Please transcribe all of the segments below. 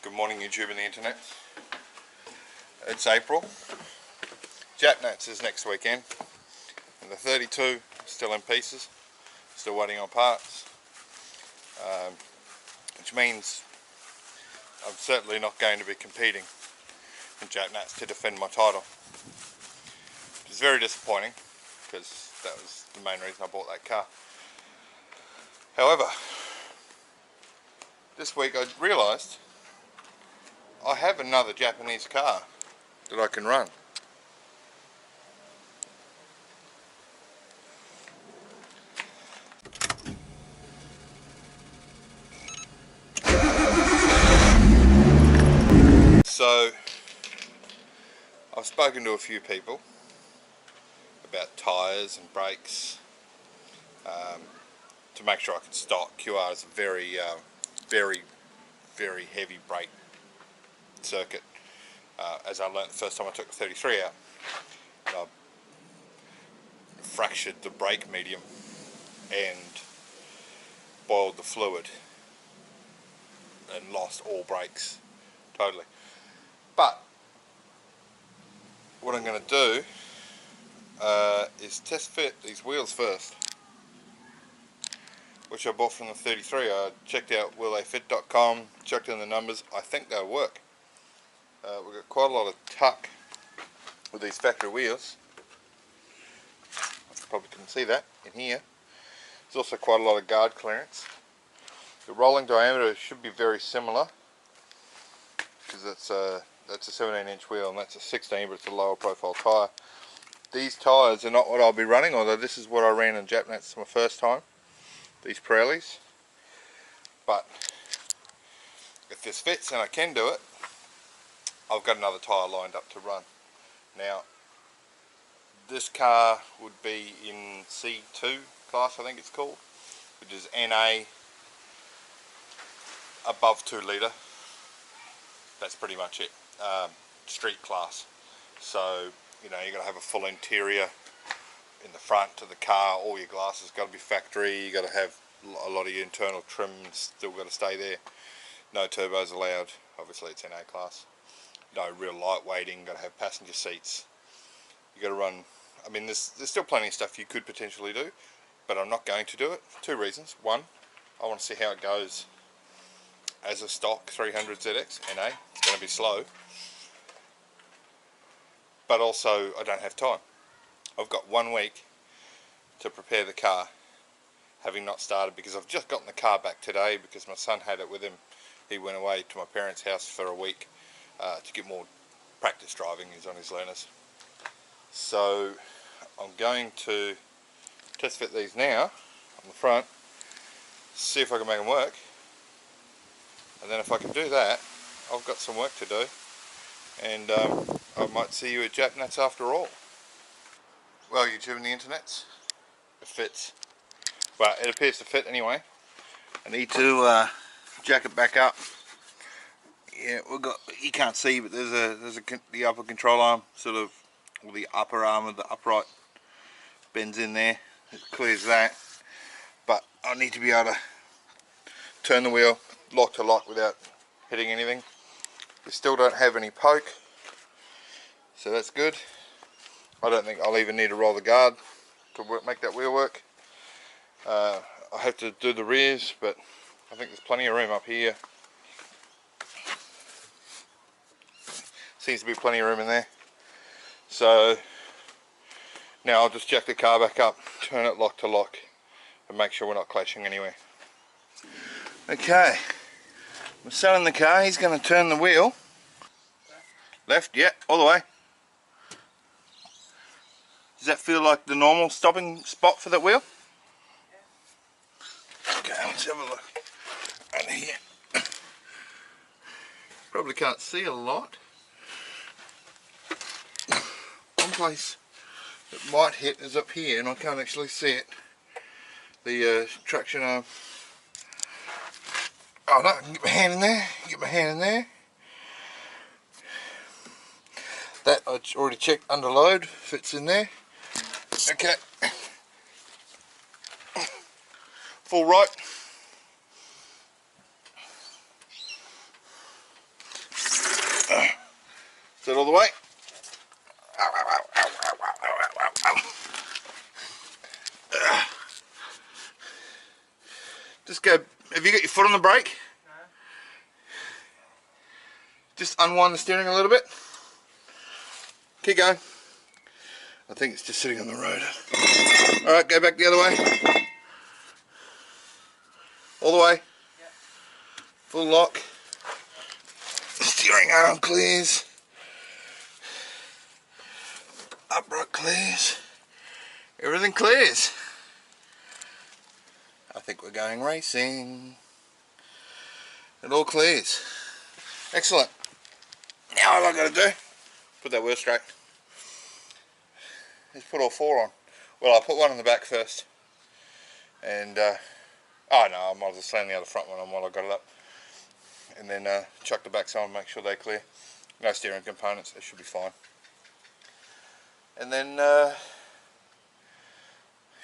Good morning, YouTube and the internet. It's April. Japnats is next weekend, and the 32 still in pieces, still waiting on parts, which means I'm certainly not going to be competing in Japnats to defend my title. It's very disappointing because that was the main reason I bought that car. However, this week I realised I have another Japanese car that I can run. So I've spoken to a few people about tyres and brakes to make sure I can stock. QR is a very heavy brake circuit, as I learnt the first time I took the 33 out. I fractured the brake medium and boiled the fluid and lost all brakes totally. But what I'm going to do is test fit these wheels first, which I bought from the 33. I checked out willtheyfit.com, checked in the numbers. I think they'll work. We've got quite a lot of tuck with these factory wheels. You probably couldn't see that in here. There's also quite a lot of guard clearance. The rolling diameter should be very similar, because that's a 17-inch wheel and that's a 16, but it's a lower profile tyre. These tyres are not what I'll be running, although this is what I ran in Japnats my first time, these Pirellis. But if this fits and I can do it, I've got another tyre lined up to run. Now, this car would be in C2 class, I think it's called, which is NA above 2 litre. That's pretty much it. Street class. So, you know, you've got to have a full interior in the front to the car. All your glasses got to be factory. You got to have a lot of your internal trim still got to stay there. No turbos allowed. Obviously, it's NA class. No real lightweighting. Got to have passenger seats. You got to run. I mean, there's still plenty of stuff you could potentially do, but I'm not going to do it for 2 reasons. One, I want to see how it goes as a stock 300 ZX NA. It's going to be slow, but also I don't have time. I've got 1 week to prepare the car, having not started, because I've just gotten the car back today because my son had it with him. He went away to my parents' house for a week to get more practice driving. He's on his learners. So I'm going to test fit these now on the front, see if I can make them work, and then if I can do that, I've got some work to do, and I might see you at Japnats after all. Well, YouTube and the internet, it fits. Well, it appears to fit anyway. I need to jack it back up. Yeah, we've got, you can't see, but there's the upper control arm, sort of, or the upper arm of the upright bends in there. It clears that. But I need to be able to turn the wheel lock to lock without hitting anything. We still don't have any poke, so that's good. I don't think I'll even need to roll the guard to make that wheel work. I have to do the rears, but I think there's plenty of room up here. Seems to be plenty of room in there. So now I'll just jack the car back up, turn it lock to lock, and make sure we're not clashing anywhere. Okay, I'm selling the car. He's going to turn the wheel left, yeah, all the way. Does that feel like the normal stopping spot for that wheel? Okay, let's have a look under here. Probably can't see a lot. One place that might hit is up here, and I can't actually see it. The traction arm. Oh no, I can get my hand in there. Get my hand in there. That I already checked under load. Fits in there. Okay. Full right. Is that all the way? Just go. Have you got your foot on the brake? No. Just unwind the steering a little bit. Keep going. I think it's just sitting on the road. Alright, go back the other way. All the way. Yep. Full lock. Steering arm clears. Upright clears. Everything clears. I think we're going racing. It all clears. Excellent. Now all I've got to do, put that wheel straight. Is put all four on. Well, I'll put one on the back first. And, oh no, I might as well slam the other front one on while I got it up. And then chuck the backs on, make sure they're clear. No steering components, they should be fine. And then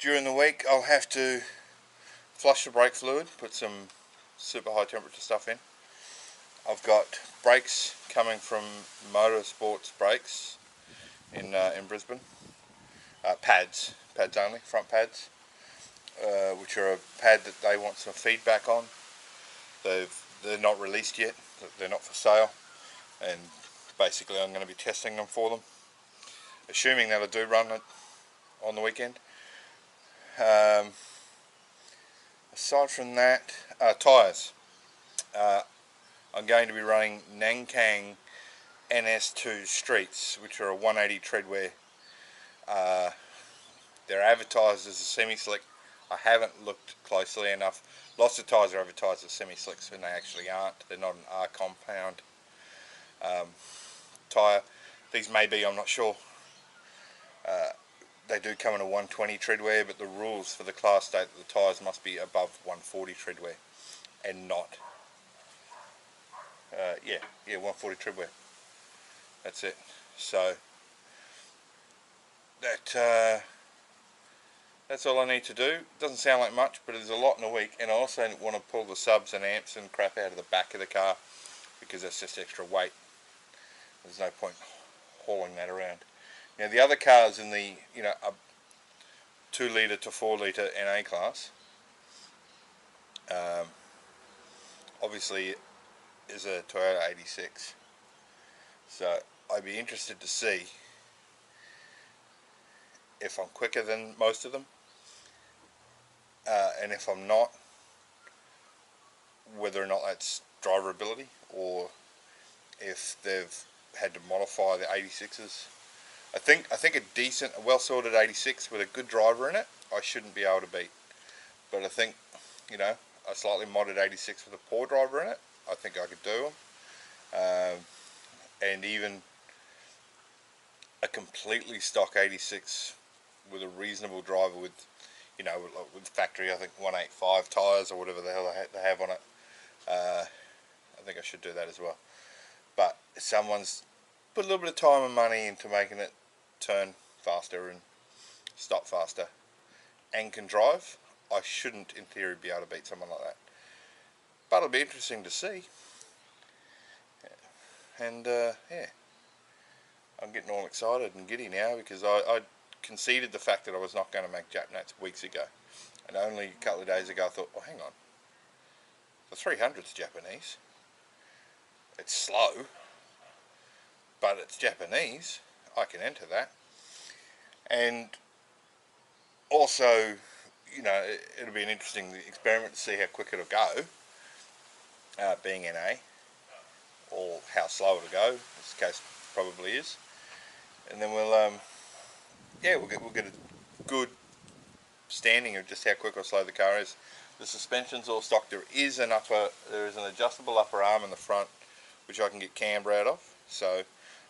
during the week I'll have to flush the brake fluid, put some super high temperature stuff in. I've got brakes coming from Motorsports Brakes in Brisbane. Pads only, front pads, which are a pad that they want some feedback on. They're not released yet, they're not for sale, and basically I'm going to be testing them for them, assuming that I do run it on the weekend. Aside from that, tyres. I'm going to be running Nankang NS2 Streets, which are a 180 treadwear. They're advertised as a semi-slick. I haven't looked closely enough. Lots of tyres are advertised as semi-slicks when they actually aren't. They're not an R compound tyre. These may be, I'm not sure. They do come in a 120 treadwear, but the rules for the class state that the tyres must be above 140 treadwear and not. Yeah, 140 treadwear. That's it. So that's all I need to do. Doesn't sound like much, but there's a lot in a week. And I also want to pull the subs and amps and crap out of the back of the car because that's just extra weight. There's no point hauling that around. Now the other cars in the a 2 litre to 4 litre NA class, obviously is a Toyota 86. So I'd be interested to see if I'm quicker than most of them, and if I'm not, whether or not that's driverability or if they've had to modify the 86s. I think a decent, a well-sorted 86 with a good driver in it, I shouldn't be able to beat. But I think, a slightly modded 86 with a poor driver in it, I think I could do them. And even a completely stock 86 with a reasonable driver with, with factory, I think 185 tyres or whatever the hell they have on it. I think I should do that as well. But if someone's put a little bit of time and money into making it turn faster and stop faster and can drive, I shouldn't in theory be able to beat someone like that. But it'll be interesting to see. And yeah, I'm getting all excited and giddy now because I conceded the fact that I was not going to make Japnats weeks ago, and only a couple of days ago I thought, oh hang on, the 300's Japanese. It's slow, but it's Japanese. I can enter that. And also, it'll be an interesting experiment to see how quick it'll go, being NA, or how slow it'll go. This case probably is. And then we'll get a good standing of just how quick or slow the car is. The suspension's all stock. There is an adjustable upper arm in the front, which I can get camber out of. So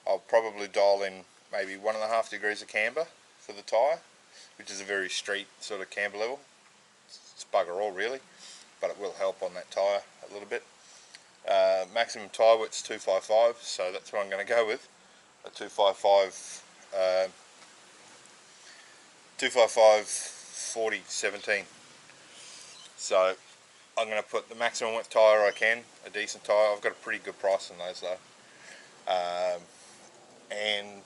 I'll probably dial in maybe 1.5 degrees of camber for the tyre, which is a very street sort of camber level. It's bugger all really, but it will help on that tyre a little bit. Maximum tyre width's 255, so that's what I'm going to go with. A 255 40 17. So I'm going to put the maximum width tyre I can, a decent tyre. I've got a pretty good price on those though. and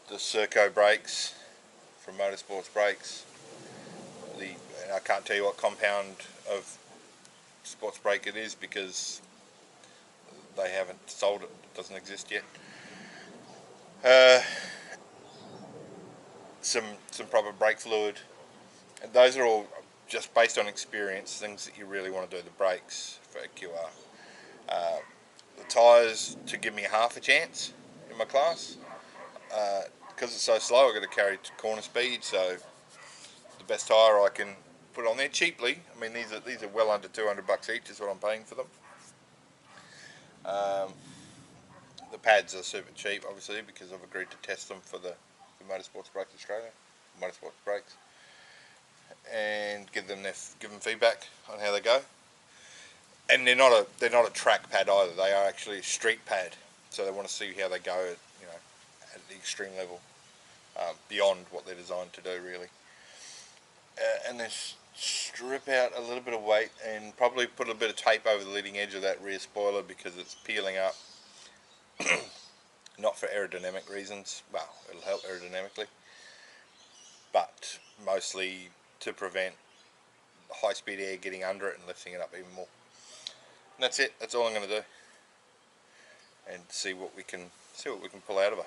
the Serco brakes from Motorsports Brakes. And I can't tell you what compound of sports brake it is because they haven't sold it. It doesn't exist yet. Some proper brake fluid, and those are all just based on experience, things that you really want to do. The brakes for a QR, the tyres to give me half a chance in my class, because it's so slow. I've got to carry corner speed, so the best tyre I can put on there cheaply. I mean, these are well under $200 each is what I'm paying for them. The pads are super cheap, obviously, because I've agreed to test them for the Motorsports Brakes Australia, Motorsports Brakes, and give them feedback on how they go. And they're not a track pad either. They are actually a street pad, so they want to see how they go at, at the extreme level, beyond what they're designed to do, really. And then strip out a little bit of weight and probably put a bit of tape over the leading edge of that rear spoiler because it's peeling up. Not for aerodynamic reasons. Well, it'll help aerodynamically, but mostly to prevent high-speed air getting under it and lifting it up even more. And that's it. That's all I'm going to do, and see what we can pull out of her.